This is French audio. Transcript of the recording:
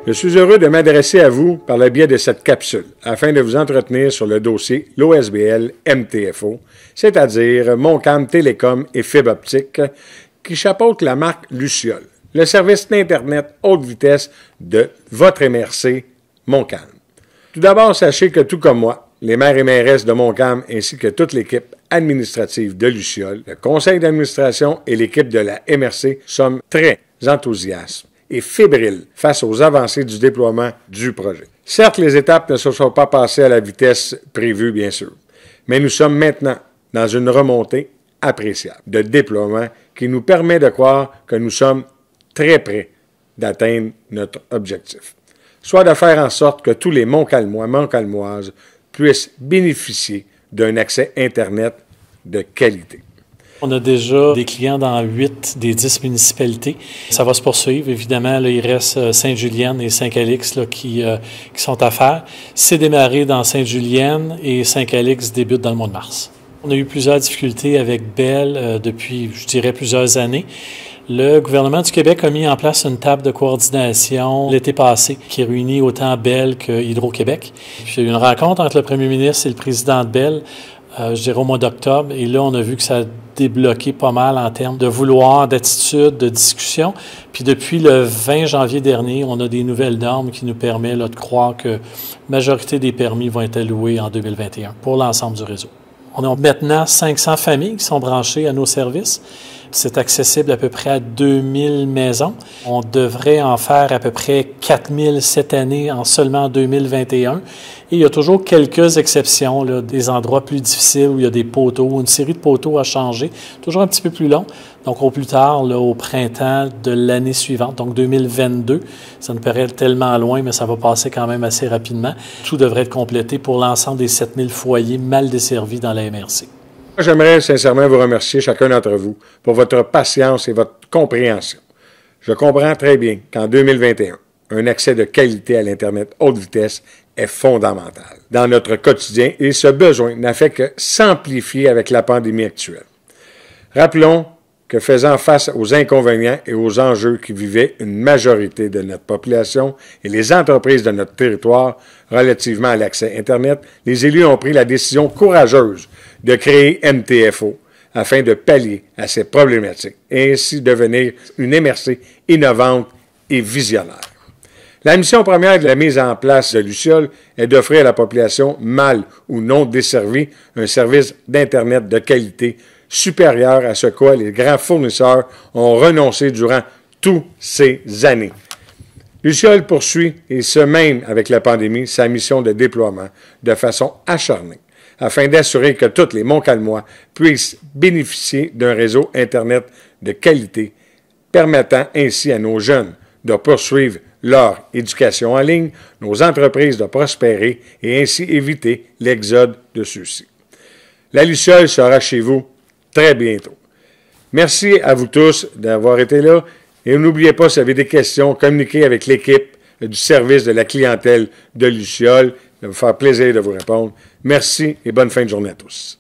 Je suis heureux de m'adresser à vous par le biais de cette capsule afin de vous entretenir sur le dossier l'OSBL MTFO, c'est-à-dire Montcalm Télécom et Fibre Optique, qui chapeaute la marque Luciole, le service d'Internet haute vitesse de votre MRC Montcalm. Tout d'abord, sachez que tout comme moi, les maires et mairesses de Montcalm ainsi que toute l'équipe administrative de Luciole, le conseil d'administration et l'équipe de la MRC sommes très enthousiastes et fébriles face aux avancées du déploiement du projet. Certes, les étapes ne se sont pas passées à la vitesse prévue, bien sûr, mais nous sommes maintenant dans une remontée appréciable de déploiement qui nous permet de croire que nous sommes très près d'atteindre notre objectif, soit de faire en sorte que tous les Montcalmois, Montcalmoises puissent bénéficier d'un accès Internet de qualité. On a déjà des clients dans 8 des 10 municipalités. Ça va se poursuivre. Évidemment, là, il reste Sainte-Julienne et Saint-Calix là, qui sont à faire. C'est démarré dans Sainte-Julienne et Saint-Calix débute dans le mois de mars. On a eu plusieurs difficultés avec Bell depuis, je dirais, plusieurs années. Le gouvernement du Québec a mis en place une table de coordination l'été passé qui réunit autant Bell que Hydro-Québec. Puis, il y a eu une rencontre entre le premier ministre et le président de Bell, je dirais au mois d'octobre. Et là, on a vu que ça a débloqué pas mal en termes de vouloir, d'attitude, de discussion. Puis depuis le 20 janvier dernier, on a des nouvelles normes qui nous permettent là, de croire que la majorité des permis vont être alloués en 2021 pour l'ensemble du réseau. On a maintenant 500 familles qui sont branchées à nos services. C'est accessible à peu près à 2000 maisons. On devrait en faire à peu près 4000 cette année en seulement 2021. Et il y a toujours quelques exceptions, là, des endroits plus difficiles où il y a des poteaux, une série de poteaux à changer, toujours un petit peu plus long. Donc au plus tard, là, au printemps de l'année suivante, donc 2022, ça nous paraît tellement loin, mais ça va passer quand même assez rapidement. Tout devrait être complété pour l'ensemble des 7000 foyers mal desservis dans la MRC. J'aimerais sincèrement vous remercier, chacun d'entre vous, pour votre patience et votre compréhension. Je comprends très bien qu'en 2021, un accès de qualité à l'Internet haute vitesse est fondamental dans notre quotidien et ce besoin n'a fait que s'amplifier avec la pandémie actuelle. Rappelons que faisant face aux inconvénients et aux enjeux qui vivaient une majorité de notre population et les entreprises de notre territoire relativement à l'accès Internet, les élus ont pris la décision courageuse de créer MTFO afin de pallier à ces problématiques et ainsi devenir une MRC innovante et visionnaire. La mission première de la mise en place de Luciole est d'offrir à la population mal ou non desservie un service d'Internet de qualité supérieur à ce quoi les grands fournisseurs ont renoncé durant toutes ces années. Luciole poursuit, et ce même avec la pandémie, sa mission de déploiement de façon acharnée, afin d'assurer que tous les Montcalmois puissent bénéficier d'un réseau Internet de qualité, permettant ainsi à nos jeunes de poursuivre leur éducation en ligne, nos entreprises de prospérer et ainsi éviter l'exode de ceux-ci. La Luciole sera chez vous très bientôt. Merci à vous tous d'avoir été là et n'oubliez pas, si vous avez des questions, communiquez avec l'équipe du service de la clientèle de Luciole. Ça va vous faire plaisir de vous répondre. Merci et bonne fin de journée à tous.